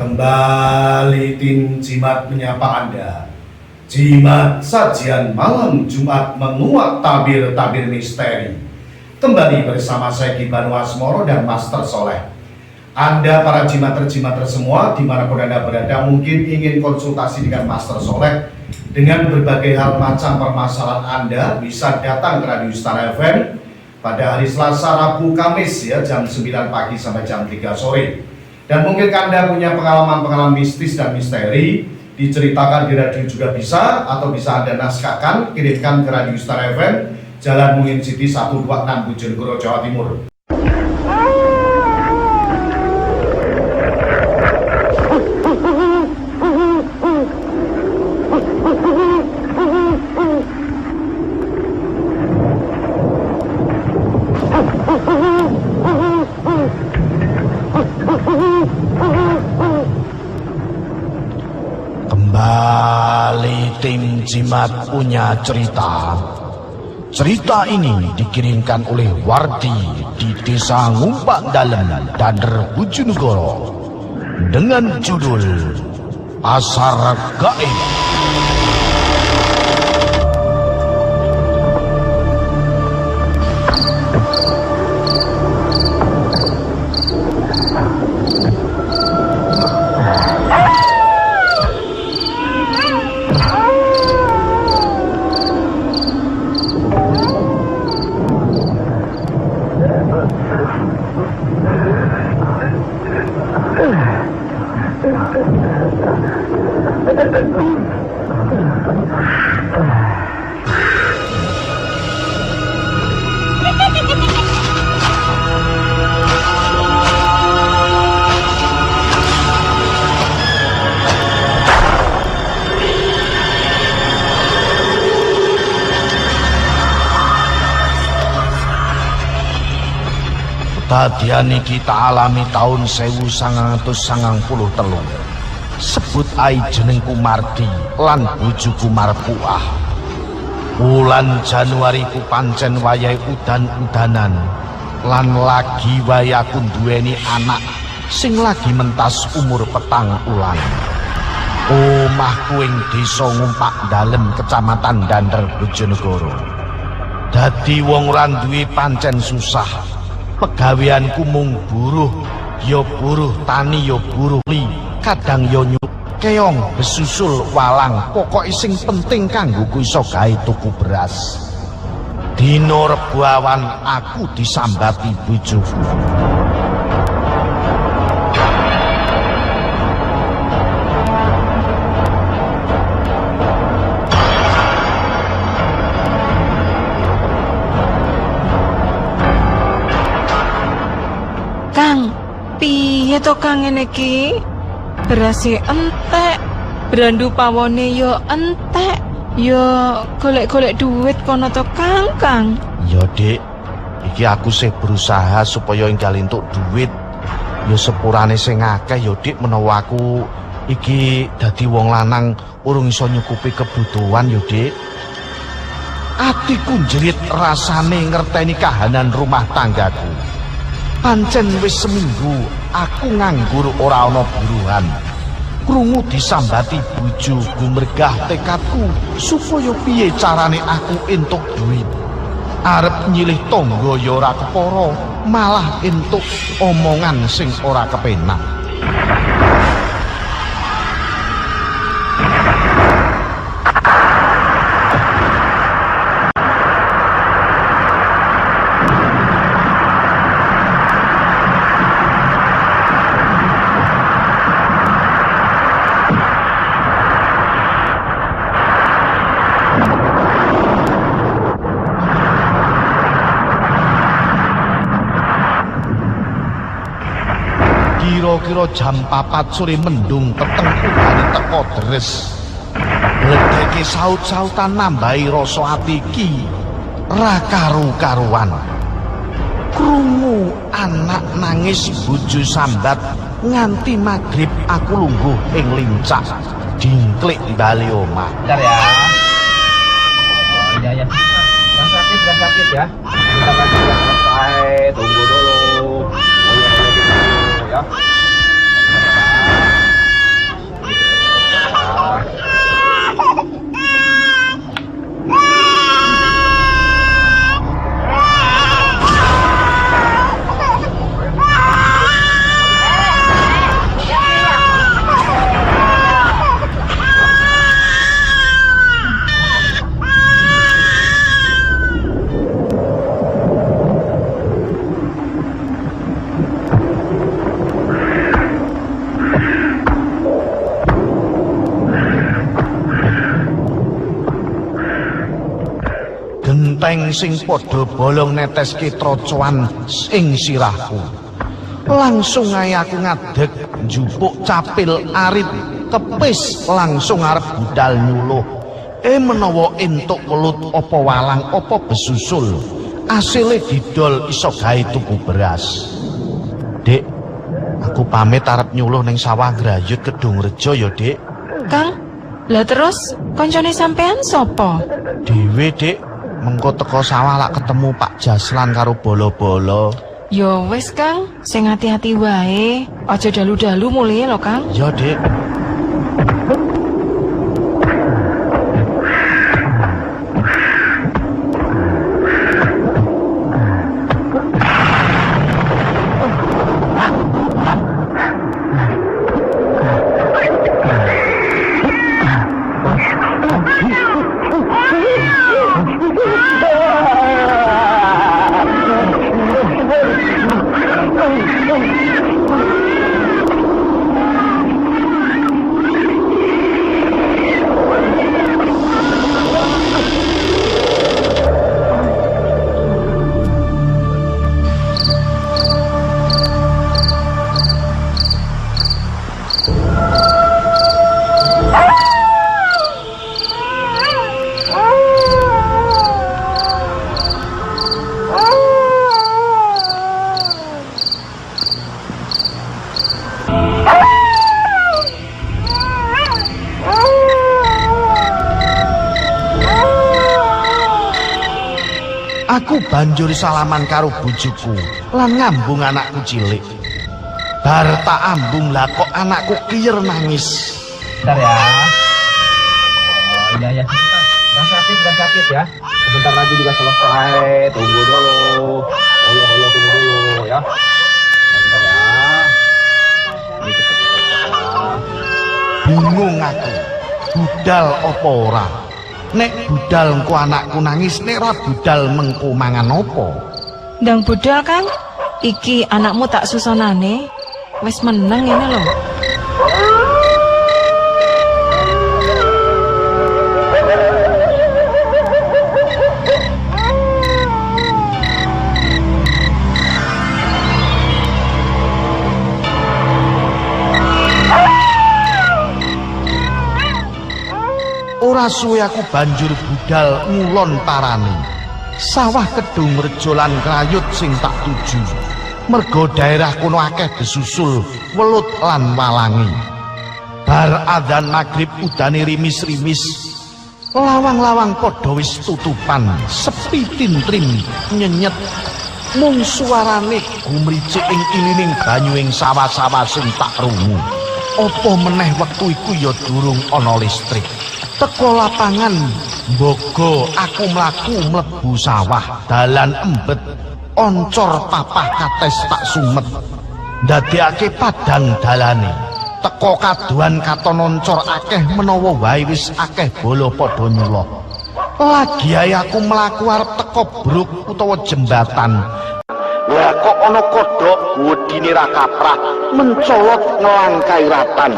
Kembali tim Jimat menyapa Anda. Jimat sajian malam Jumat menguak tabir-tabir misteri. Kembali bersama saya Gibanu Asmoro dan Master Soleh. Anda para jimater-jimater semua dimanapun Anda berada mungkin ingin konsultasi dengan Master Soleh dengan berbagai hal macam permasalahan Anda bisa datang ke Radio Istana FM pada hari Selasa, Rabu, Kamis ya jam 9 pagi sampai jam 3 sore. Dan mungkin Anda punya pengalaman-pengalaman mistis dan misteri, diceritakan di radio juga bisa, atau bisa Anda naskahkan, kirimkan ke Radio Istana FM, Jalan Mungin City 126 Bojonegoro, Jawa Timur. Kembali tim Jimat punya cerita. Cerita ini dikirimkan oleh Wardi di Desa Ngumpak Dalem, Dander, Bojonegoro dengan judul Pasar Gaib. Kedadian iki tak alami tahun 1993. Sebut ai jenengku Mardi lan bojoku Marpuah. Wulan Januari ku pancen wayahe udan-udanan lan lagi wayahe aku duweni anak sing lagi mentas umur 4 ulan. Omahku ing Desa Ngumpak Dalem, Kecamatan Dander, Bojonegoro. Dadi wong ora duwe pancen susah. Pegaweanku mung buruh, ya buruh tani, ya buruh li, kadang ya nyuk keong, besusul, walang, pokok sing penting kanggoku iso gawe tuku beras. Dina Rebo awan aku disambati bojoku. Piye to Kang ngene iki? Berase entek, brandu pawone yo entek, yo golek-golek duit kono to Kang. Ya Dik, iki aku sih berusaha supaya enggal entuk duit. Ya sepurane sing akeh ya Dik, menawa aku iki dadi wong lanang urung iso nyukupi kebutuhan ya Dik. Atiku jerit rasane ngerteni kahanan rumah tanggaku. Pancen wis seminggu aku nganggur ora ana buruhan. Krungu disambati bojoku mergah tekadku supaya piye carane aku entuk duit. Arep nyilih tangga ya ora kepara, malah entuk omongan sing ora kepenak. Kira-kira jam 4 sore mendung peteng udane teko deres. Bledeke saut-sautan nambahi rasa ati iki ra karu-karuan. Krungu anak nangis, bojo sambat nganti magrib aku lungguh ing lincah dingklik bali omah. Bentar ya. Oh iya ya. Yang sakit ya. Kita lagi yang selesai, tunggu dulu. Oh iya, ya. genteng sing padha bolong neteske trocoan ing sirahku. Langsung ae aku ngadeg njupuk capil arit kepis langsung arep budal nyuluh. Menawa entuk welut apa walang apa besusul, asile didol iso gawe tuku beras. Dik, aku pamit arep nyuluh ning sawah Grayut Kedungrejo ya, Dik. Kang, lah terus koncone sampean sapa? Dewe, Dik, mengko teko sawah lak ketemu Pak Jaslan karo bolo-bolo. Yo wis Kang, sing hati-hati wae. Aja dalu-dalu mulih lho Kang. Ya, Dik. Aku banjur salaman karo bojoku lan ngambung anakku cilik. Bar tak ambung lah kok anakku kiyer nangis. Bentar ya. Oh iya ya, nggak sakit ya. Sebentar lagi juga selesai. Tunggu dulu. Tunggu dulu ya. Bentar ya. Ini cepet ya. Bingung aku, budal apa ora? Nek budal engko anakku nangis, nek ra budal mengko mangan apa? Ndang budal Kang, iki anakmu tak susonane. Wis meneng ini lho. Ora suwe aku banjur budal ngulon parani. Sawah Kedungrejo lan Grayut sing tak tuju. Mergo daerah kono akeh besusul, welut lan walangi. Bar adzan magrib udane rimis-rimis. Lawang-lawang padha wis tutupan, sepi tintrim nyenyet. Mung suarane gumricik ing ilining banyu ing sawah-sawah sing tak rungu. Apa meneh wektu iku ya durung ana listrik. Teko lapangan mbogo aku mlaku mlebu sawah, dalan embet oncor papah kates tak sumet ndadekake padang dalane. Teko kaduan katon oncor akeh menawa wae wis akeh bolo padha nyuloh. Lagi ae aku mlaku arep teko bruk utawa jembatan. Lah kok ana kodhok wedine ra kaprah mencolot nglangkai ratan.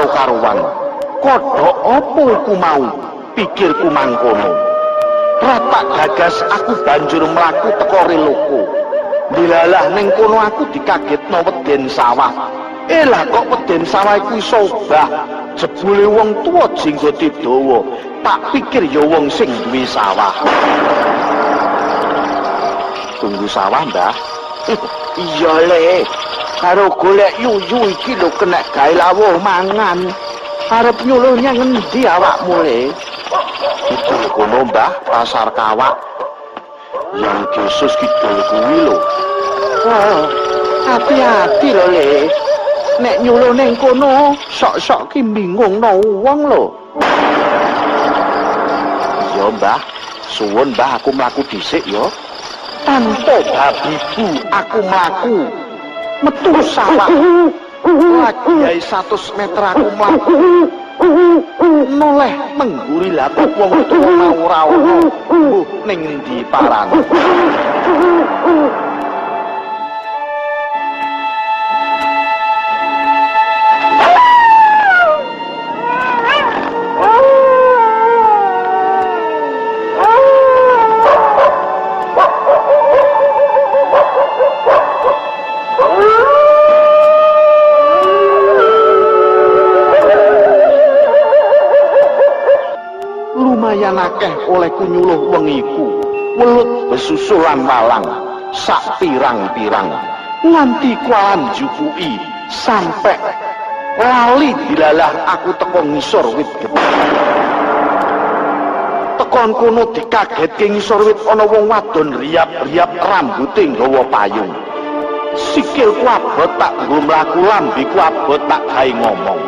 Karuan kodhok apa iku mau pikirku mangkono. Ratak gagas aku banjur mlaku teko reloku. Dilalah ning kono aku dikagetno weden sawah. Lah kok weden sawah iku iso obah. Jebule wong tuwa jenggote dawa. Tak pikir ya wong sing duwe sawah. Tunggu sawah, Mbah. Iya le. Karo golek yuyu iki lho kena gawe lawuh mangan. Arep nyuluhnya ngendi awakmu le? Kidul kono, Mbah, pasar Kawak. Yang Yesus kidul kuwi lho. Oh, hati-hati lho le. Nek nyuluh ning kono sok-sok ki bingungno wong lho. Iya, Mbah. Suwun Mbah aku mlaku dhisik ya. Tanpa babibu aku mlaku metu sawah. Lagi ae 100 meter aku mlaku. Noleh mengguri lapak wong tuwa mau ora ono. Mbuh ning ndi parane. Lumayan akeh olehku nyuluh wengi iku. Welut besusulan walang sak pirang-pirang nganti kualan jupuki sampe lali dilalah aku teko ngisor wit gedhe. Tekon kono dikagetke ngisor wit ana wong wadon riap-riap rambuté nggawa payung. Sikilku abot tak nggo mlaku, lambeku abot tak gawe ngomong.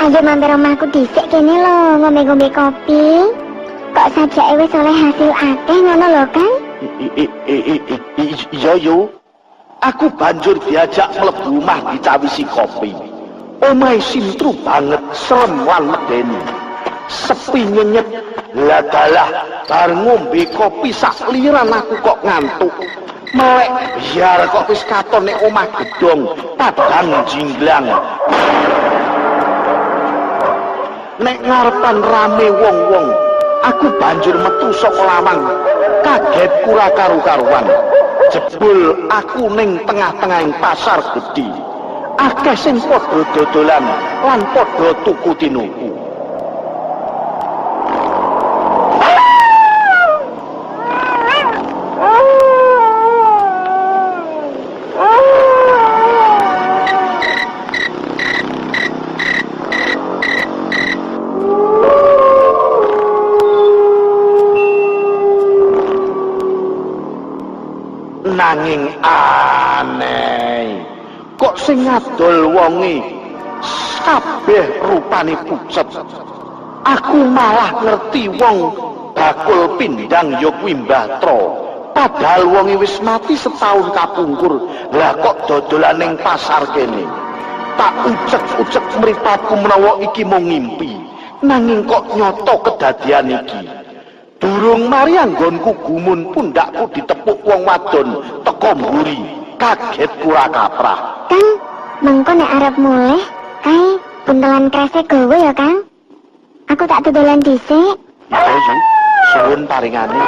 Ayo mampir omahku dhisik kene lho, ngombe-ngombe kopi. Kok sajake wis oleh hasil akeh ngono lho, Kang? Iya yo. Aku banjur diajak mlebu omah dicawisi kopi. Omahe sintru banget, serem lan medeni. Sepi nyenyet. Lah dalah bar ngombe kopi sak liran aku kok ngantuk. Melek biar kok wis katon nek omah gedhong, padang jinglang. Nek ngarepan rame wong-wong, aku banjur metu saka lawang. Kaget kura karu-karuan. Jebul aku ning tengah-tengahing pasar gedhi. Akeh sing padha dodolan lan padha tuku tinuku. Nanging aneh, kok sing ngadol wonge kabeh rupane pucet. Aku malah ngerti wong bakul pindang ya kuwi Mbah Tro. Padahal wonge wis mati setahun kapungkur. Lah kok dodolan ning pasar kene. Tak ucek-ucek mripatku menawa iki mung ngimpi. Nanging kok nyoto kedadian iki. Durung mari anggonku gumun pundakku ditepuk wong wadon teko mburi. Kaget kura kaprah. Kang, mengko nek arep mulih, kae buntelan kresek gawe ya, Kang. Aku tak dodolan dhisik. Ayo, suwun paringane.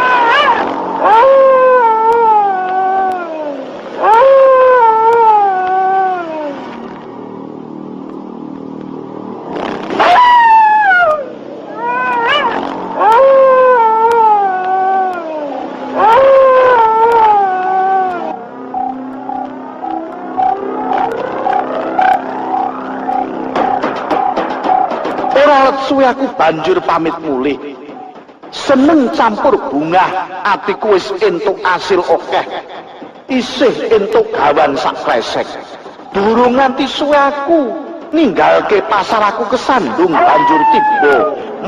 Suwe aku banjur pamit mulih. Seneng campur bunga, atiku wis entuk asil akeh. Isih entuk gawan sak kresek. Durung nganti suwe aku ninggalke pasar aku kesandung banjur tiba.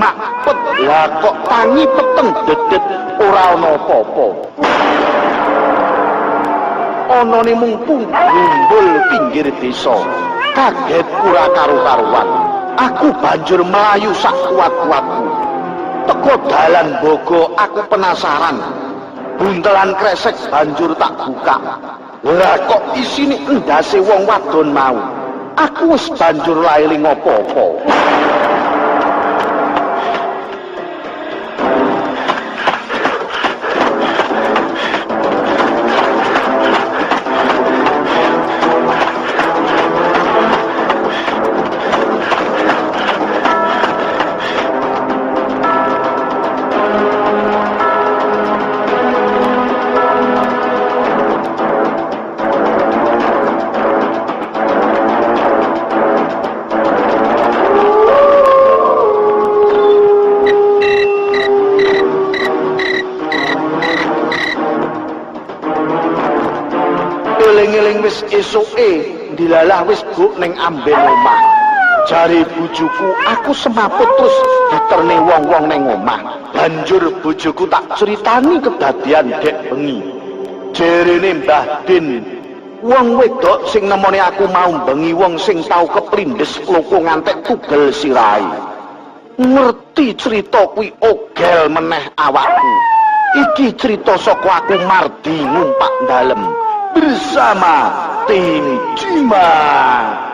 Makpet lah kok tangi peteng dedet ora ana apa-apa. Anane mung bumbul pinggir desa. Kaget kura karu-karuan. Aku banjur melayu sak kuat-kuatku. Teko dalan bogo aku penasaran. Buntelan kresek banjur tak buka. Lah kok isine endase wong wadon mau. Aku wis banjur lailing apa-apa. eling-eling wis esuke dilalah wis buk ning amben omah. Jare bojoku aku semaput terus diterne wong-wong ning omah. Banjur bojoku tak critani kedadian dek bengi. Jerene Mbah Din, wong wedok sing nemoni aku mau bengi wong sing tau keplindes kloko ngantek tugel sirahe. Ngerti cerita kuwi ogel meneh awakku. Iki cerita saka aku Mardi ngumpak dalem bersama tim Jimat.